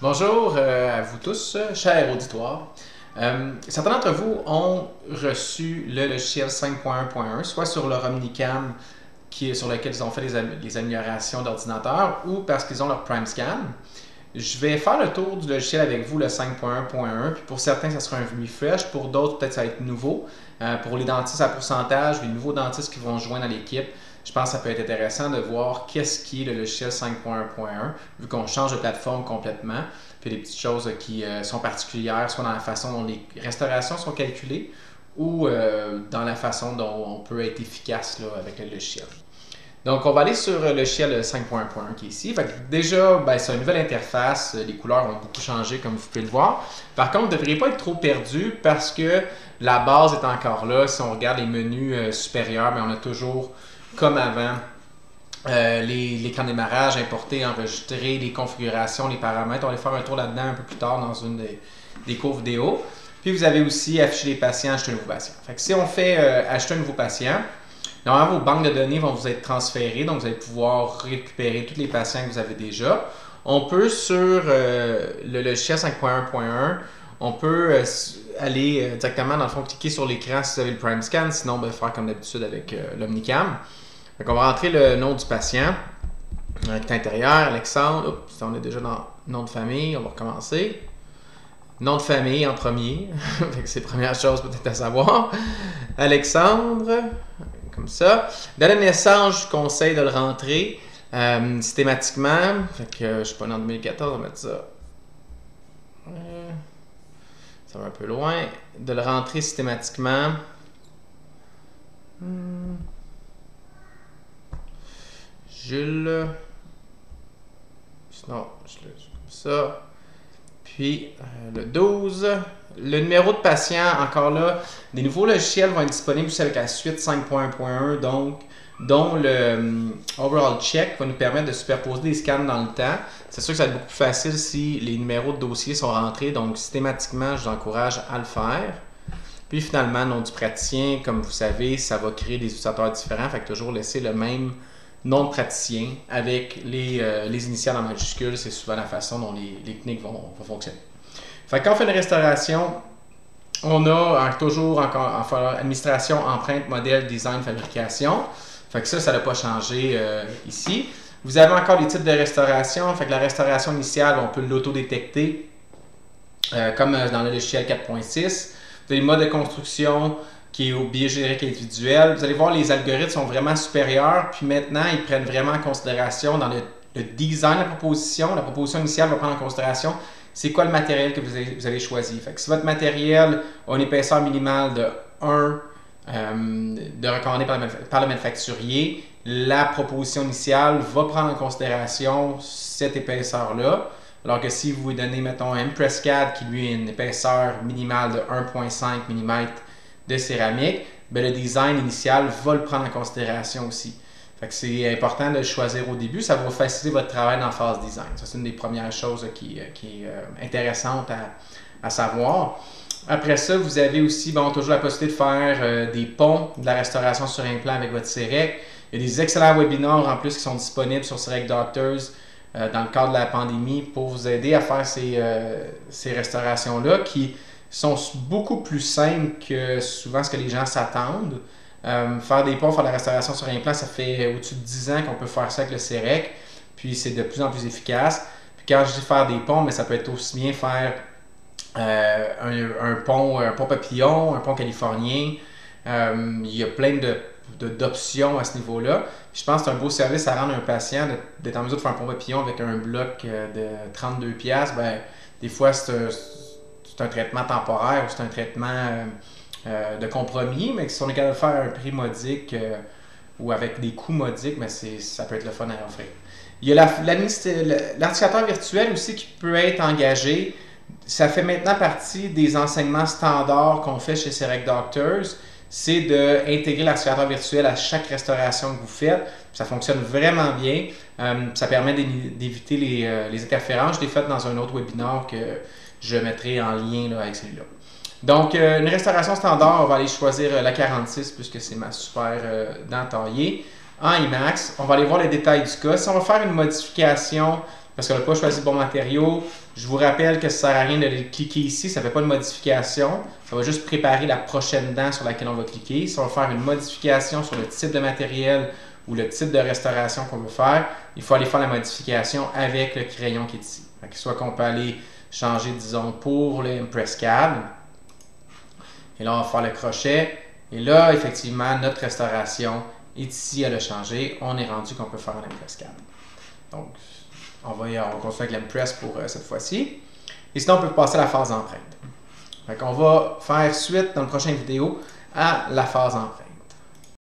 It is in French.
Bonjour à vous tous, chers auditoires. Certains d'entre vous ont reçu le logiciel 5.1.1, soit sur leur Omnicam, sur lequel ils ont fait les améliorations d'ordinateur, ou parce qu'ils ont leur PrimeScan. Je vais faire le tour du logiciel avec vous, le 5.1.1, puis pour certains, ça sera un refresh, pour d'autres, peut-être ça va être nouveau. Pour les dentistes à pourcentage, les nouveaux dentistes qui vont joindre à l'équipe, je pense que ça peut être intéressant de voir qu'est-ce qui est le logiciel 5.1.1, vu qu'on change de plateforme complètement, puis des petites choses qui sont particulières, soit dans la façon dont les restaurations sont calculées, ou dans la façon dont on peut être efficace là, avec le logiciel. Donc, on va aller sur le logiciel 5.1.1 qui est ici. Fait que déjà, c'est une nouvelle interface. Les couleurs ont beaucoup changé, comme vous pouvez le voir. Par contre, vous ne devriez pas être trop perdu parce que la base est encore là. Si on regarde les menus supérieurs, on a toujours, comme avant, l'écran de démarrage, importer, enregistrer, les configurations, les paramètres. On va aller faire un tour là-dedans un peu plus tard dans une des cours vidéo. Puis, vous avez aussi afficher les patients, acheter un nouveau patient. Fait que si on fait acheter un nouveau patient, normalement, vos banques de données vont vous être transférées, donc vous allez pouvoir récupérer tous les patients que vous avez déjà. On peut, sur le logiciel 5.1.1, on peut aller directement, dans le fond, cliquer sur l'écran si vous avez le PrimeScan, sinon, faire comme d'habitude avec l'Omnicam. Donc, on va rentrer le nom du patient, qui est intérieur, Alexandre. Oups, on est déjà dans nom de famille, on va recommencer. Nom de famille en premier, c'est la première chose peut-être à savoir. Alexandre, comme ça. Date de naissance, je conseille de le rentrer systématiquement. Fait que je ne suis pas né en 2014, on va mettre ça. Ça va un peu loin. De le rentrer systématiquement. Jules. Sinon, je le fais comme ça. Puis le 12, le numéro de patient, encore là, des nouveaux logiciels vont être disponibles aussi avec la suite 5.1.1, dont le Overall Check va nous permettre de superposer des scans dans le temps. C'est sûr que ça va être beaucoup plus facile si les numéros de dossier sont rentrés, donc systématiquement, je vous encourage à le faire. Puis finalement, nom du praticien, comme vous savez, ça va créer des utilisateurs différents, fait que toujours laisser le même nom de praticien avec les initiales en majuscules, c'est souvent la façon dont les cliniques vont fonctionner. Fait que quand on fait une restauration, on a toujours encore administration, empreinte, modèle, design, fabrication. Fait que ça n'a pas changé ici. Vous avez encore les types de restauration. Fait que la restauration initiale, on peut l'auto-détecter comme dans le logiciel 4.6. Vous avez le mode de construction qui est au biais générique individuel. Vous allez voir, les algorithmes sont vraiment supérieurs. Puis maintenant, ils prennent vraiment en considération dans le design de la proposition. La proposition initiale va prendre en considération c'est quoi le matériel que vous avez choisi. Fait que si votre matériel a une épaisseur minimale de 1 recommandé par le manufacturier, la proposition initiale va prendre en considération cette épaisseur-là. Alors que si vous lui donnez, mettons, un Impress-CAD qui lui a une épaisseur minimale de 1,5 mm de céramique, le design initial va le prendre en considération aussi. Fait que c'est important de le choisir au début, ça va faciliter votre travail dans la phase design. Ça, c'est une des premières choses qui est intéressante à savoir. Après ça, vous avez aussi toujours la possibilité de faire des ponts de la restauration sur implant avec votre CEREC. Il y a des excellents webinaires en plus qui sont disponibles sur CEREC Doctors dans le cadre de la pandémie pour vous aider à faire ces restaurations-là qui sont beaucoup plus simples que souvent ce que les gens s'attendent. Faire des ponts, faire de la restauration sur implant, ça fait au-dessus de 10 ans qu'on peut faire ça avec le CEREC, puis c'est de plus en plus efficace. Puis quand je dis faire des ponts, mais ça peut être aussi bien faire un pont papillon, un pont californien. Il y a plein d'options à ce niveau-là. Je pense que c'est un beau service à rendre à un patient d'être en mesure de faire un pont papillon avec un bloc de 32$. Des fois, c'est un traitement temporaire ou c'est un traitement de compromis, mais si on est capable de faire à un prix modique ou avec des coûts modiques, ça peut être le fun à offrir. Il y a l'articulateur virtuel aussi qui peut être engagé. Ça fait maintenant partie des enseignements standards qu'on fait chez CEREC Doctors. C'est d'intégrer l'articulateur virtuel à chaque restauration que vous faites. Ça fonctionne vraiment bien. Ça permet d'éviter les interférences. Je l'ai fait dans un autre webinaire que je mettrai en lien là, avec celui-là. Donc, une restauration standard, on va aller choisir la 46 puisque c'est ma super dent taillée. En IMAX, on va aller voir les détails du cas. Si on va faire une modification parce qu'on n'a pas choisi le bon matériau. Je vous rappelle que ça ne sert à rien de cliquer ici, ça ne fait pas de modification. Ça va juste préparer la prochaine dent sur laquelle on va cliquer. Si on veut faire une modification sur le type de matériel ou le type de restauration qu'on veut faire, il faut aller faire la modification avec le crayon qui est ici. Soit qu'on peut aller changer, disons, pour le Impress CAD. Et là, on va faire le crochet. Et là, effectivement, notre restauration est ici, elle a changé. On est rendu qu'on peut faire un Impress CAD. Donc, on va continuer avec l'Impress pour cette fois-ci. Et sinon, on peut passer à la phase empreinte. On va faire suite dans la prochaine vidéo à la phase empreinte.